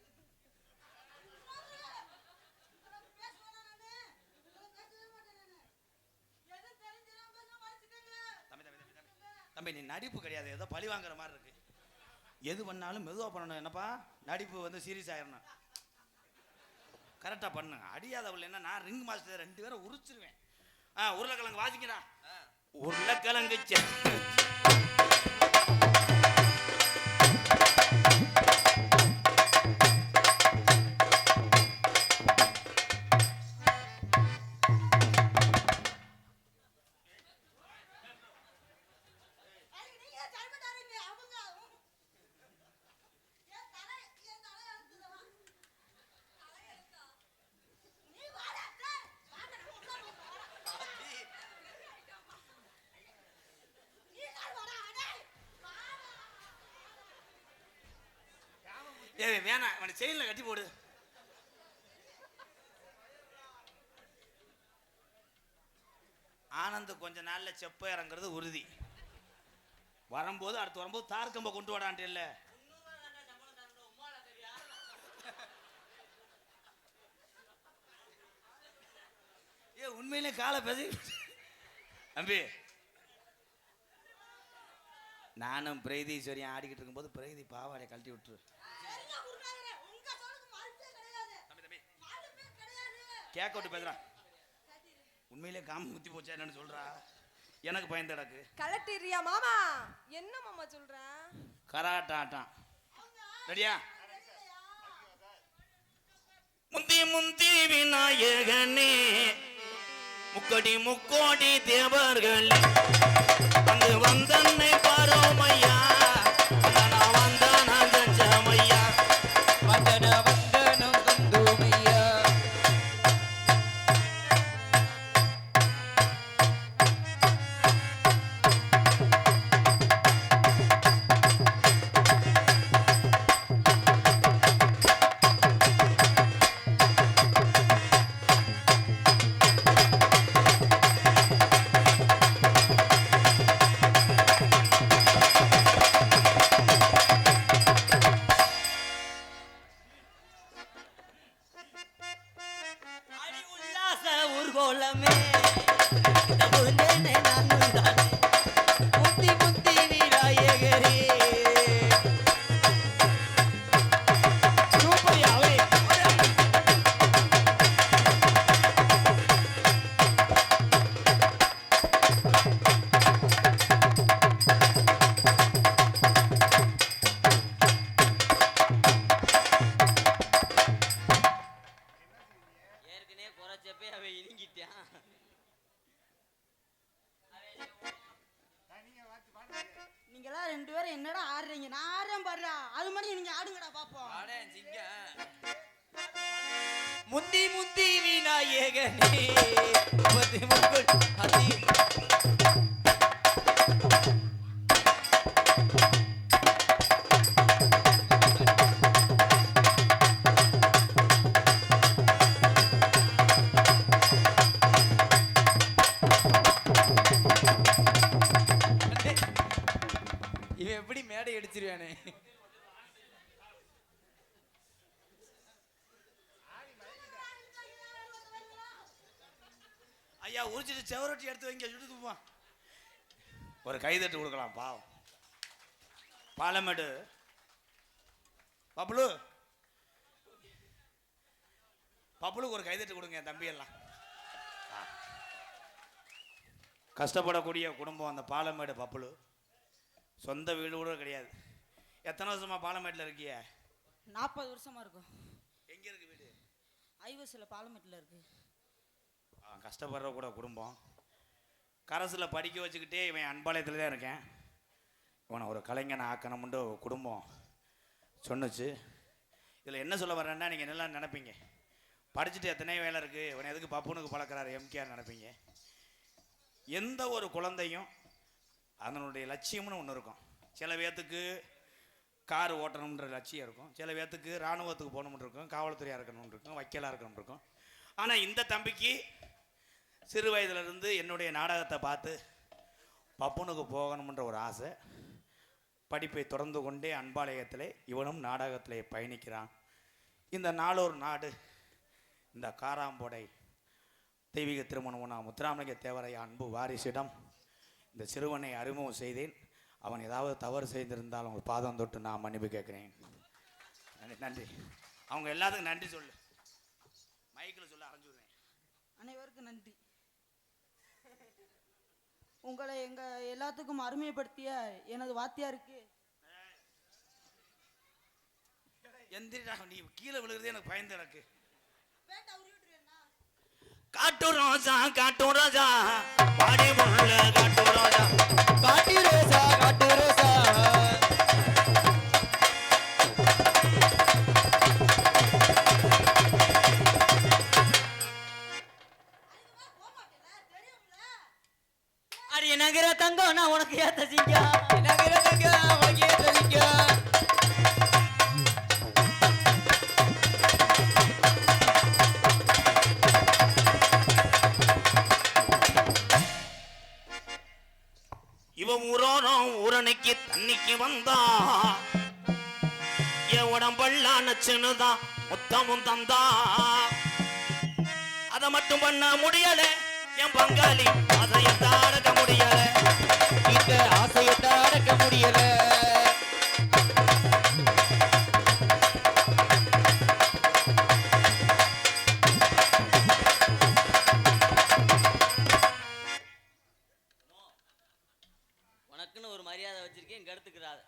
தம்பி நீ நடிப்பு கிடையாது ஏதோ பழி வாங்குற மாதிரி இருக்கு எது பண்ணாலும் மெதுவா பண்ணணும் என்னப்பா நடிப்பு வந்து சீரியஸ் ஆயிடணும் கரெக்டா பண்ணு அடியாதவள் என்ன நான் ரிங் மாஸ்டர் 2 பேரை உரிச்சிருவேன் உருளைக்கிழங்கு வாசிக்கிறா உருளைக்கிழங்கு ஏய் வேணாம் அவனை செயின்ல கட்டி போடு ஆனந்த் கொஞ்ச நாள்ல செப்ப இறங்குறது உறுதி வரும்போது அடுத்து வரும்போது தார்கம்ப கொண்டு வரான்ட்டு இல்ல ஏ உண்மையிலே காலை பேசி தம்பி நானும் பிரீதீஸ்வரியும் ஆடிக்கிட்டு இருக்கும்போது பிரீதி பாவாடை கழட்டி விட்டுரு கேட்க விட்டு பேசுறான் உண்மையிலே காம முத்தி போச்சா என்னன்னு சொல்றா எனக்கு பயந்து கிடக்கு கலட்டிரியா மாமா என்ன மாமா சொல்ற கராட்டா ஆட்டம் ரெடியா முந்தி முந்தி விநாயகனே முக்கடி முக்கோடி தேவர்கள் வந்து வந்தன்னை பாரோமையா வந்தான ஜஞ்சமையா வந்தன வந்தனம் தந்தோமையா அடி உல்லாச ஊர்கோலமே நான் தானே முத்தி முத்தி விநாயகரே சூப்பர்யாவே ஏற்கனவே குறைச்சப்பே அவன் இறங்கிட்டான் நீங்களா 2 பேரும் என்னடா ஆடுறீங்க நான் ஆடுறேன் பாடுறா அது மாதிரி நீங்க ஆடுங்கடா பாப்போம் ஆடேன் சிங்கம் முந்தி முந்தி விநாயகனே முத்தி முக்குள் அதி இவன் எப்படி மேடை அடிச்சிருவானே ஐயா உரிச்சிட்டு செவரொட்டி எடுத்து வைங்க சுட்டு போவான் ஒரு கைதட்டு கொடுக்கலாம் பாவம் பாலமேடு பப்ளு பப்ளுக்கு ஒரு கைதட்டு கொடுங்க என் தம்பி எல்லாம் கஷ்டப்படக்கூடிய குடும்பம் அந்த பாலமேடு பப்ளு சொந்த வீடு கூட கிடையாது எத்தனை வருஷமா பாலமேட்டில் இருக்கிய 40 வருஷமா இருக்கும். எங்க இருக்கு வீடு? ஐவசில் பாலமேட்டில் இருக்கு. கஷ்டப்படுற கூட குடும்பம். கரசில் படிக்க வச்சுக்கிட்டே இவன் அன்பாளையத்தில் தான் இருக்கேன். இவனை ஒரு கலைஞனை ஆக்கணும்னு குடும்பம் சொன்னுச்சு. இதில் என்ன சொல்ல வரேன்னா, நீங்கள் நல்லா நினைப்பீங்க, படிச்சுட்டு எத்தனை வேலை இருக்குது, இவனை எதுக்கு பப்புனுக்கு பழக்கிறாரு எம்கேஆர் நினைப்பீங்க. எந்த ஒரு குழந்தையும் அதனுடைய லட்சியம்னு ஒன்று இருக்கும். சில பேர்த்துக்கு கார் ஓட்டணுன்ற லட்சியம் இருக்கும், சில பேர்த்துக்கு இராணுவத்துக்கு போகணும்னு இருக்கும், காவல்துறையாக இருக்கணும்னு இருக்கும், வக்கீலாக இருக்கணும்னு இருக்கும். ஆனால் இந்த தம்பிக்கு சிறு வயதிலிருந்து என்னுடைய நாடகத்தை பார்த்து பப்புனுக்கு போகணுன்ற ஒரு ஆசை. படிப்பை தொடர்ந்து கொண்டே அன்பாலயத்திலே இவனும் நாடகத்திலே பயணிக்கிறான். இந்த நாளொரு நாடு, இந்த காராம்போடை தெய்வீக திருமணம் முத்துராமலிங்க தேவரையா அன்பு வாரிசிடம் இந்த சிறுவனை அறிமுகம் செய்தேன். அவன் ஏதாவது தவறு செய்திருந்தால் அவங்க பாதம் தொட்டு நான் மன்னிப்பு கேட்குறேன். நன்றி நன்றி. அவங்க எல்லாத்துக்கும் நன்றி சொல்லு, மைக்கில் சொல்ல அரைஞ்சுடுவேன். அனைவருக்கும் நன்றி. உங்களை எங்க எல்லாத்துக்கும் அருமைப்படுத்திய எனது வாத்தியாருக்கு எந்திரா, நீ கீழே விழுகிறதே எனக்கு பயந்து எனக்கு. காட்டு ரோஜா காட்டு ரோஜா பாடி முள்ள காட்டு ரோஜா காட்டு ரோசா காட்டு ரோசா அடி நகர தங்கம் நான் உனக்கு ஏத்த சிங்கம். நகரங்க உனக்கே தெரிங்க. இவன் ஊரோரம் ஊரணிக்கு தண்ணிக்கு வந்தா என் உடம்பெல்லாம் நச்சுன்னுதான் மொத்தமும் தந்தா. அதை மட்டும் பண்ண முடியல என் பங்காளி, அதையத்தான் அடக்க முடியல. இந்த ஆசையத்தை அடக்க முடியல. உனக்குன்னு ஒரு மரியாதை வச்சிருக்கேன், இங்க எடுத்துக்கிறாத.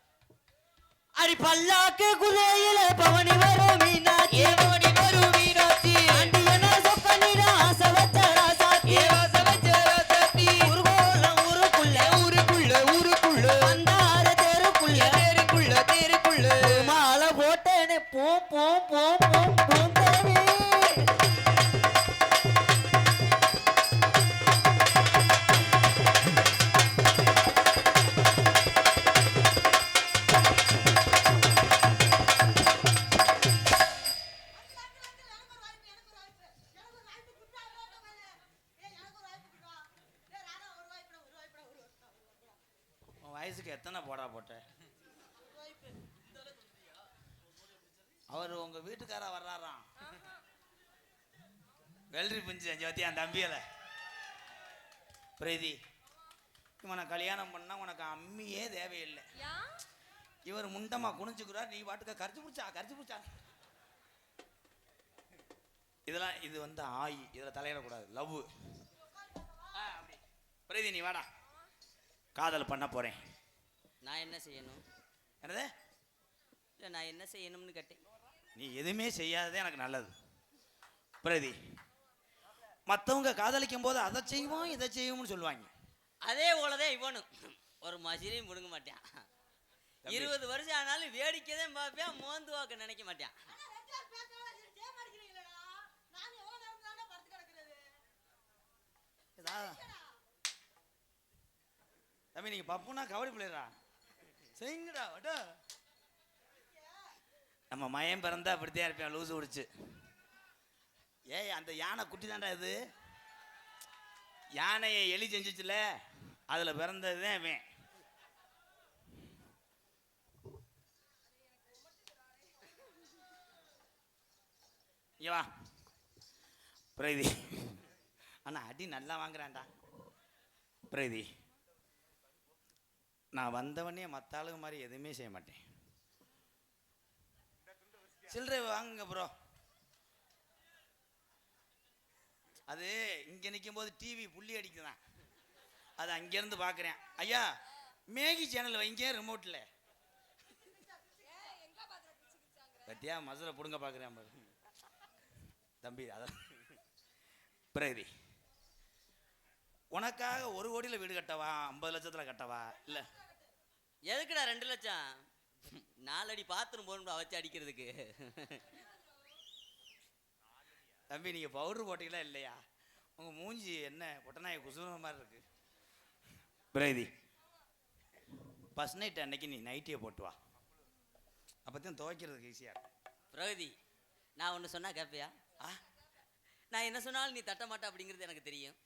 அடி பல்லாக்கு குதிரையில பவனி வரும் மீனாட்சி, ஏவோடி வரும் மீனாட்சி ஆண்டி என்ன சொக்கனிடா ஆசை வச்ச ராசாத்தி, ஏவாசவச்சராசத்தி ஊர்கோலம் ஊருக்குள்ள ஊருக்குள்ள ஊருக்குள்ள வந்தார தெருக்குள்ள தேருக்குள்ள தேருக்குள்ள மாலை போட்டேனே போம் போம் போம் போம் போம் தேவி. உன் வயசுக்கு எத்தனை போடா போட்ட? அவர் உங்க வீட்டுக்காரா வர்றாராம், வெள்ளரி பிஞ்சு அஞ்சு வத்தி என் தம்பியில. பிரீதி, இவனை கல்யாணம் பண்ணா உனக்கு அம்மியே தேவையில்லை. இவர் முண்டமா குனிஞ்சுக்கிறார், நீ பாட்டுக்க கரிச்சு பிடிச்சா. இதெல்லாம் இது வந்து ஆயி, இதில் தலையிடக்கூடாது. லவ். பிரீதி நீ வாடா, காதல் பண்ண போறேன். நான் என்ன செய்யணும்? என்னது? இல்லை, நான் என்ன செய்யணும்னு கேட்டேன். நீ எதுவுமே செய்யாததே எனக்கு நல்லது. பிரதி, மற்றவங்க காதலிக்கும் போது அதை செய்வோம் இதை செய்வோம்னு சொல்லுவாங்க. அதே போலதான் இவனும் ஒரு மசிலையும் முடுங்க மாட்டான். 20 வருஷம் ஆனாலும் வேடிக்கைதான் பார்ப்பேன், மோந்து வாக்க நினைக்க மாட்டான். தம்பி, நீங்க பப்புனா கபடி பிள்ளைடா, செய்யுங்கடா வட்டா. நம்ம மயம் பிறந்தா அப்படித்தான் இருப்பேன், லூசு குடிச்சு. ஏய், அந்த யானை குட்டி தாண்டா இது. யானையை எலி செஞ்சுச்சுல, அதுல பிறந்ததுதான் இவன். இங்க வா பிரீதி. அண்ணா அடி நல்லா வாங்குறான்டா. பிரீதி, நான் வந்தவனே மற்ற ஆளுங்க மாதிரி எதுவுமே செய்ய மாட்டேன். சில்லறை வாங்குங்க ப்ரோ. அது இங்க நிற்கும் போது டிவி புள்ளி அடிக்குதான், அது அங்கேருந்து பார்க்குறேன். ஐயா, மேகி சேனல் வைங்க ரிமோட்டில். பத்தியா மசுரை புடுங்க பார்க்குறேன் பாரு. தம்பி அதான் பிரகதி உனக்காக 1 கோடியில் வீடு கட்டவா 50 லட்சத்தில் கட்டவா இல்லை எதுக்குடா 2 லட்சம் 4 அடி பாத்ரூம் போகணும்டா வச்சு அடிக்கிறதுக்கு. தம்பி நீங்கள் பவுடர் போட்டீங்களா இல்லையா? உங்கள் மூஞ்சி என்ன பொட்டநாய குசும மாதிரி இருக்கு. பிரகதி ஃபஸ்ட் நைட் அன்னைக்கு நீ நைட்டியை போட்டு வா, அப்போ தான் துவைக்கிறதுக்கு ஈஸியாக இருக்கும். பிரகதி நான் ஒன்று சொன்னா கேட்பியா? நான் என்ன சொன்னாலும் நீ தட்ட மாட்ட அப்படிங்கிறது எனக்கு தெரியும்.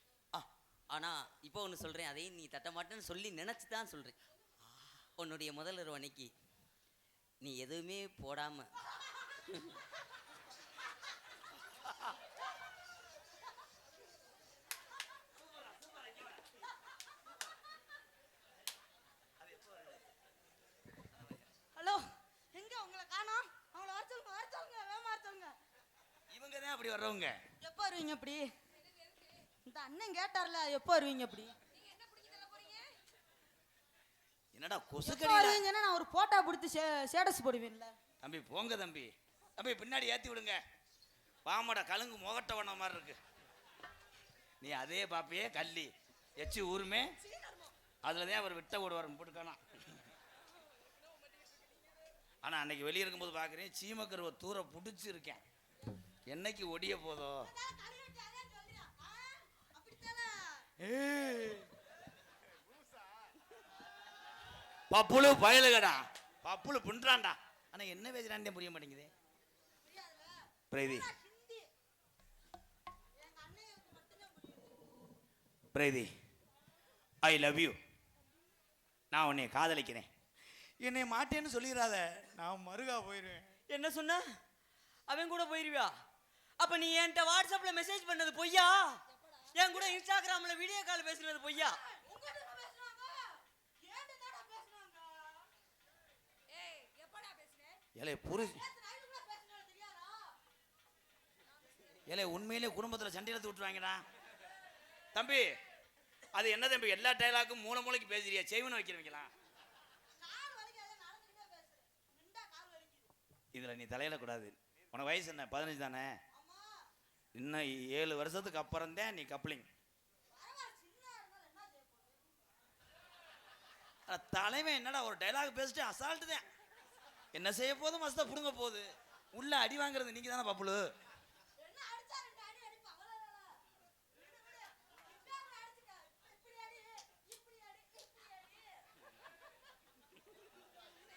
ஆனால் இப்போ ஒன்று சொல்கிறேன், அதையும் நீ தட்ட மாட்டேன்னு சொல்லி நினச்சி தான் சொல்கிறேன். உன்னுடைய முதல் இரவு அன்னைக்கு நீ எதுவுமே போடாம ஹலோ, எங்க உங்களை காணோம்? அவங்கள வர சொல்லுங்க, வர சொல்லுங்க, வேகமா வர சொல்லுங்க. இவங்க தான் அப்படி வர்றவங்க. எப்போ வருவீங்க அப்படி? இந்த அண்ணன் கேட்டார்ல, எப்போ வருவீங்க அப்படி? என்னடா எப்போ கொசுக்கடி வருவீங்கன்னா நான் ஒரு போட்டோ பிடிச்சி ஸ்டேட்டஸ் போடுவேன்ல. தம்பி போங்க தம்பி. தம்பி பின்னாடி ஏற்றி விடுங்க. பாமட கழுங்கு முகட்ட வண்ண மாதிரி இருக்கு. நீ அதே பாப்பையே கள்ளி எச்சு ஊருமே அதில் தான் அவர் விட்ட ஓடுவார் போட்டுக்கானா. ஆனால் அன்னைக்கு வெளியே இருக்கும்போது பார்க்குறேன் சீமக்கருவை தூர பிடிச்சிருக்கேன். என்னைக்கு ஒடிய போதோ. பப்புளு பயலுகடா, பப்புளு பின்றான்டா. ஆனா என்ன பேசுறான்னு புரிய மாட்டேங்குது. பிரீதி பிரீதி ஐ லவ் யூ. நான் உன்னை காதலிக்கிறேன். என்னை மாட்டேன்னு சொல்லிடாத, நான் மருகா போயிடுவேன். என்ன சொன்ன? அவன் கூட போயிருவியா? அப்ப நீ என்கிட்ட வாட்ஸ்அப்ல மெசேஜ் பண்ணது பொய்யா? என் கூட இன்ஸ்டாகிராம்ல வீடியோ கால் பேசுனது பொய்யா? ஏலே புரிஞ்சு ஏலே உண்மையிலே குடும்பத்தில் சண்டை எடுத்து விட்டுருவாங்கடா. தம்பி அது என்ன தம்பி எல்லா டைலாக்கும் மூளை மூளைக்கு பேசுறியா? செய்வன வைக்கிறவங்களா? இதில் நீ தலையில கூடாது. உனக்கு வயசு என்ன? 15 தானே? இன்னும் 7 வருஷத்துக்கு அப்புறம் தான் நீ கப்ளிங். தலைவன் என்னடா ஒரு டைலாக் பேசிட்டு அசால்ட்டு தான். என்ன செய்ய போது மஸ்தா புடுங்க போகுது. உள்ள அடி வாங்குறது நீங்க தானே பப்புளு.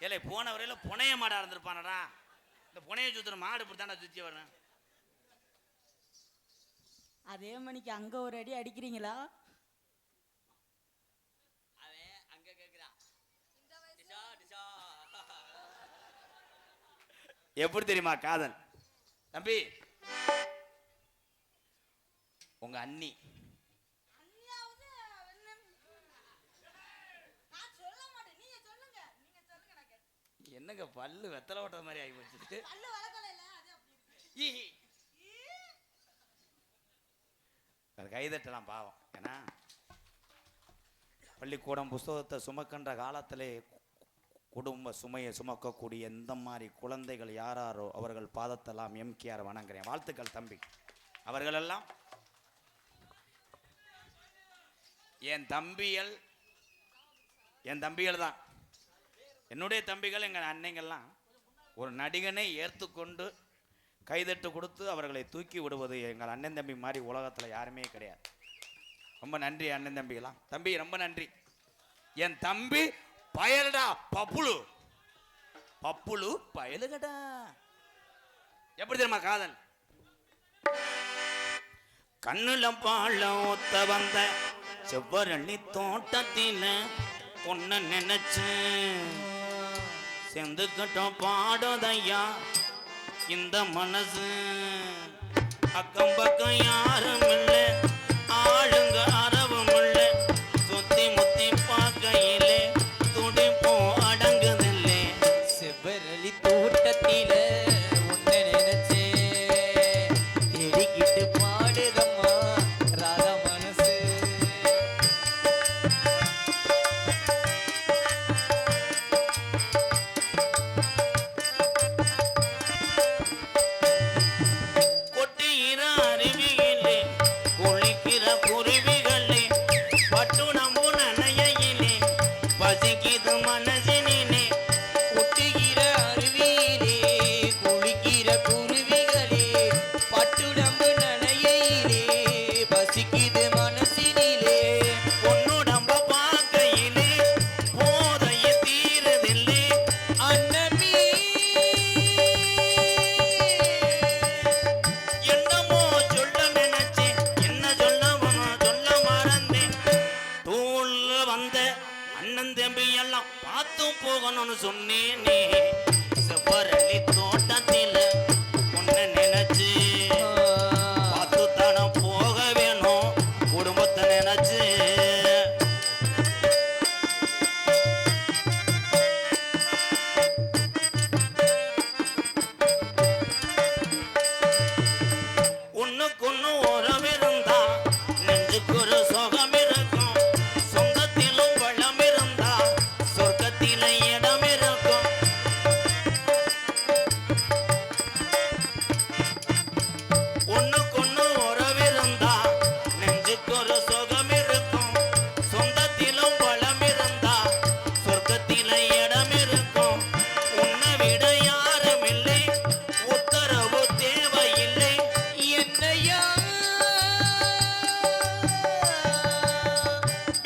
ஏலே போன வரையில புனைய மாடா இருந்திருப்பானடா. இந்த புனைய சுத்துற மாடு இப்படி தானே சுத்தி வரேன். அதே மணிக்கு அங்க ஒரு அடி அடிக்கிறீங்களா? அவன் அங்க கேக்குறான். எப்படி தெரியுமா காதல்? தம்பி உங்க அண்ணி என்னங்க பல்லு வெத்தலை ஓட்ட மாதிரி ஆகி போச்சு. கைதட்டலாம் பாவம். ஏன்னா பள்ளிக்கூடம் புஸ்தகத்தை சுமக்கின்ற காலத்திலே குடும்ப சுமையை சுமக்கக்கூடிய எந்த மாதிரி குழந்தைகள் யாராரோ அவர்கள் பாதத்தெல்லாம் எம்கேஆர் வணங்குறேன். வாழ்த்துக்கள் தம்பி. அவர்களெல்லாம் என் தம்பிகள் தான். என்னுடைய தம்பிகள் எங்கள் அன்னைங்கள்லாம் ஒரு நடிகனை ஏற்றுக்கொண்டு கைதட்டு கொடுத்து அவர்களை தூக்கி விடுவது எங்கள் அண்ணன் தம்பி மாதிரி உலகத்தில் யாருமே கிடையாது. ரொம்ப நன்றி அண்ணன் தம்பிகளாம். தம்பி ரொம்ப நன்றி. என் தம்பி பயலுடா பப்புளு பயலுகடா. எப்படி தெரியுமா காதல்? கண்ணுல பாழ ஒத்த வந்த செவ்வரளி தோட்டத்தில பொண்ணு நினைச்சு செந்துக்கிட்டோம் பாடுதையா இந்த மனசு. அக்கம் பக்கம் யாரும் இல்லை, ஆளுங்க அறவும் இல்லை, சுத்தி முத்தி பார்க்கையிலே துடிப்போம் அடங்குதில்லை. செவ்வரளி தோட்டத்தில உன்னை நினைச்சே தேடிக்கிட்டு பாடுதம்மா ராதா மனசு. எல்லாம் பார்த்தும் போகணும்னு சொன்னேனே செவ்வரளி தோட்டத்தில் உன்னை நினைச்சு பார்த்து தானே போக வேணும் குடும்பத்தை நினைச்சு ஒண்ணுக்கொன்னு உறவு இருந்தா நெஞ்சுக்கு ஒரு சுகம் இருக்கும் சொந்தத்திலும் பழம் இருந்தா சொர்க்கத்தில இடம் இருக்கும் ஒண்ணுக்கொன்னு உறவு இருந்தா நெஞ்சுக்கு ஒரு சுகம் இருக்கும் சொந்தத்திலும் பழம் இருந்தா சொர்க்கத்தில இடம் இருக்கும் உன்னை விட யாரும் இல்லை உத்தரவு தேவையில்லை என்னையா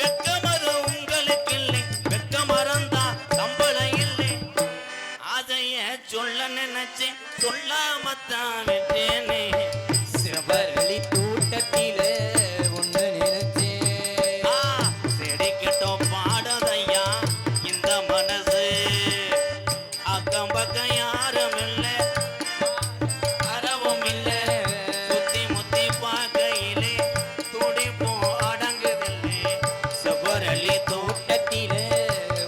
வெக்கமது உங்களுக்கு இல்லை வெக்க மறந்தா சம்பளம் இல்லை அதைய சொல்ல நினைச்சேன் சொல்லாமத்தான் விட்டேனே சிவரளி தோட்டத்தில ஒன்று நினைச்சேன் ஆ, செடிக்கிட்டோம் பாடதையா இந்த மனசு அக்கம் பக்கம் யாரும் இல்லை அறவும் இல்லை சுத்தி முத்தி பார்க்கையிலே துடிப்பும் அடங்குதில்லை செவ்வரளி தோட்டத்தில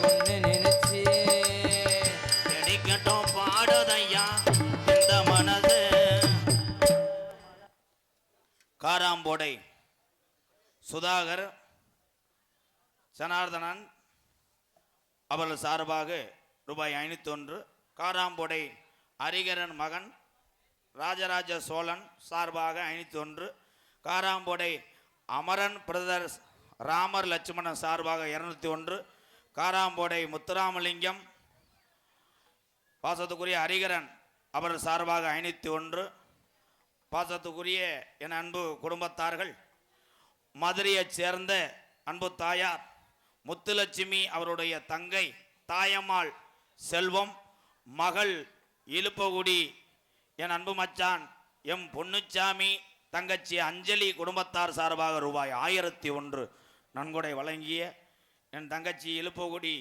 ஒன்று நினைச்சேன் செடிக்கட்டும் பாடுதையா இந்த மனது காராம்போடை சுதாகர் ஜனார்தனன் அவர்கள் சார்பாக ரூபாய் 501 காராம்போடை ஹரிகரன் மகன் ராஜராஜ சோழன் சார்பாக 501 காராம்போடை அமரன் பிரதர்ஸ் ராமர் லட்சுமணன் சார்பாக 201 காராம்போடை முத்துராமலிங்கம் பாசத்துக்குரிய ஹரிகரன் அவர் சார்பாக 501 பாசத்துக்குரிய என் அன்பு குடும்பத்தார்கள் மதுரையைச் சேர்ந்த அன்பு தாயார் முத்துலட்சுமி அவருடைய தங்கை தாயம்மாள் செல்வம் மகள் இலுப்பகுடி என் அன்பு மச்சான் எம் பொன்னுச்சாமி தங்கச்சி அஞ்சலி குடும்பத்தார் சார்பாக ரூபாய் 1001 நன்கொடை வழங்கிய என் தங்கச்சி இலுப்பகுடி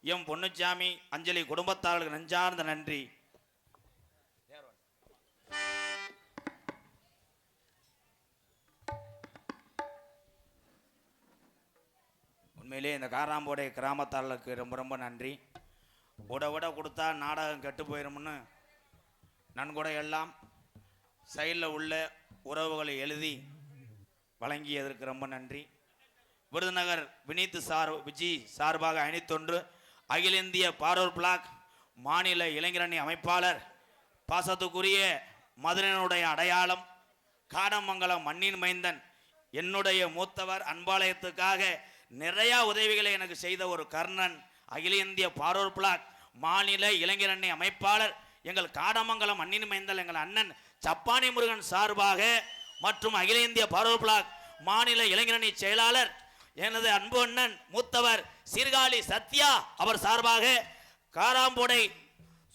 எம் பொன்னுச்சாமி அஞ்சலி குடும்பத்தார்களுக்கு நெஞ்சார்ந்த நன்றி. உண்மையிலே இந்த காராம்போடை கிராமத்தார்களுக்கு ரொம்ப ரொம்ப நன்றி. உட கொடுத்தா நாடகம் கெட்டு போயிடும்னு நன்கொடை எல்லாம் சைடில் உள்ள உறவுகளை எழுதி வழங்கியதற்கு ரொம்ப நன்றி. விருதுநகர் வினீத் விஜி சார்பாக 501 அகில இந்திய பார்வர் பிளாக் மாநில இளைஞரணி அமைப்பாளர் பாசத்துக்குரிய மதுரையினுடைய அடையாளம் காடமங்கலம் மண்ணின் மைந்தன் என்னுடைய மூத்தவர் அன்பாலயத்துக்காக நிறையா உதவிகளை எனக்கு செய்த ஒரு கர்ணன் அகில இந்திய பார்வர் பிளாக் மாநில இளைஞரணி அமைப்பாளர் எங்கள் காடமங்கலம் மண்ணின் மைந்தன் எங்கள் அண்ணன் சப்பானி முருகன் சார்பாக மற்றும் அகில இந்திய பார்வர் பிளாக் மாநில இளைஞரணி செயலாளர் எனது அன்பு அண்ணன் மூத்தவர் சீர்காழி சத்யா அவர் சார்பாக காராம்போடை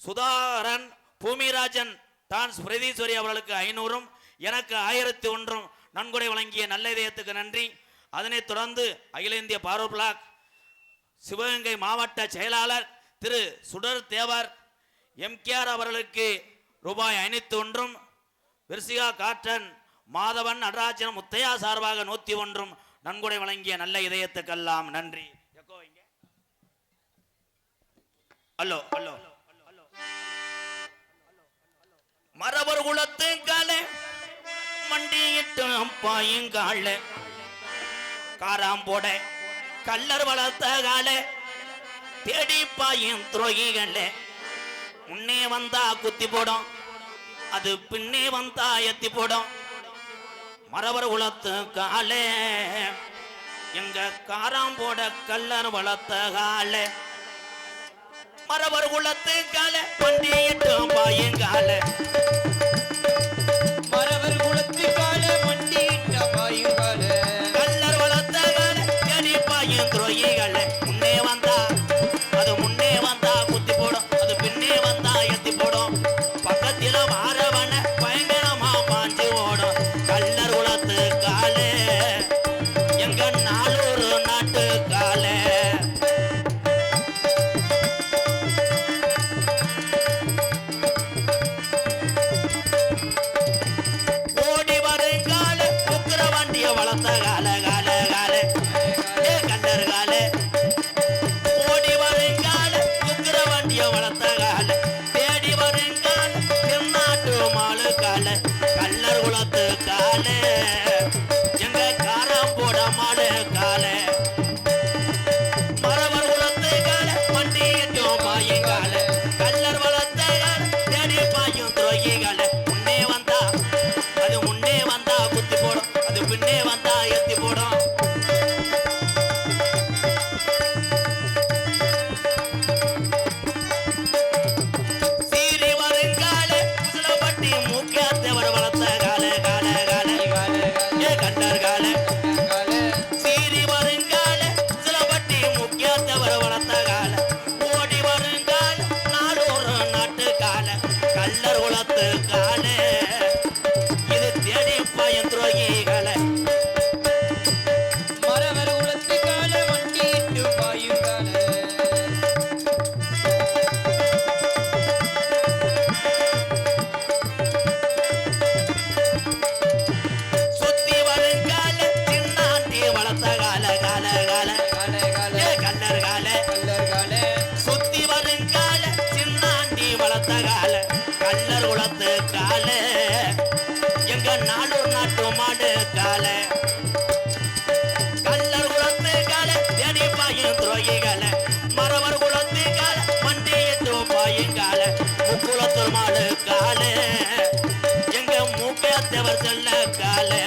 சுதாகரன் பூமிராஜன் டான்ஸ் பிரதீஸ்வரி அவர்களுக்கு 500 எனக்கு 1001 நன்கொடை வழங்கிய நல்ல இதயத்துக்கு நன்றி. அதனைத் தொடர்ந்து அகில இந்திய பார்வர் பிளாக் சிவகங்கை மாவட்ட செயலாளர் திரு சுடர் தேவர் எம்கேஆர் அவர்களுக்கு ரூபாய் 501 விர்சிகா காட்டன் மாதவன் நடராஜன் முத்தையா சார்பாக 101 நன்கொடை வழங்கிய நல்ல இதயத்துக்கெல்லாம் நன்றி. ஹலோ ஹலோ மரபர் குலத்து காலே மண்டியிட்டு பாயுங்கால காராம்போட கல்லர் வளர்த்த காலே தேடி பாயும் துரோகிகளே முன்னே வந்தா குத்தி போடும் அது பின்னே வந்தா எத்தி போடும் மரபர் குலத்து காலே எங்க காராம்போட கல்லர் வளர்த்த காலே மரபர் குலத்து காலே மண்டியிட்டு பாயுங்கால மரவர் குலத்து கால மண்டியிட்ட பாயுங்கால கல்லர் வளர்த்த கால தேடி பாயும் துரோகிகளே முன்னே வந்தா அது முன்னே வந்தா குத்தி போடும் அது பின்னே வந்தா எத்தி போடும் பக்கத்தில வாரவன பயங்கரமா பாஞ்சு ஓடும் கல்லர் குலத்து காலே எங்க நாளூர் நாட்டு காலே திருமாலு காலே எங்க மூக்கத்தவர் செல்ல காலே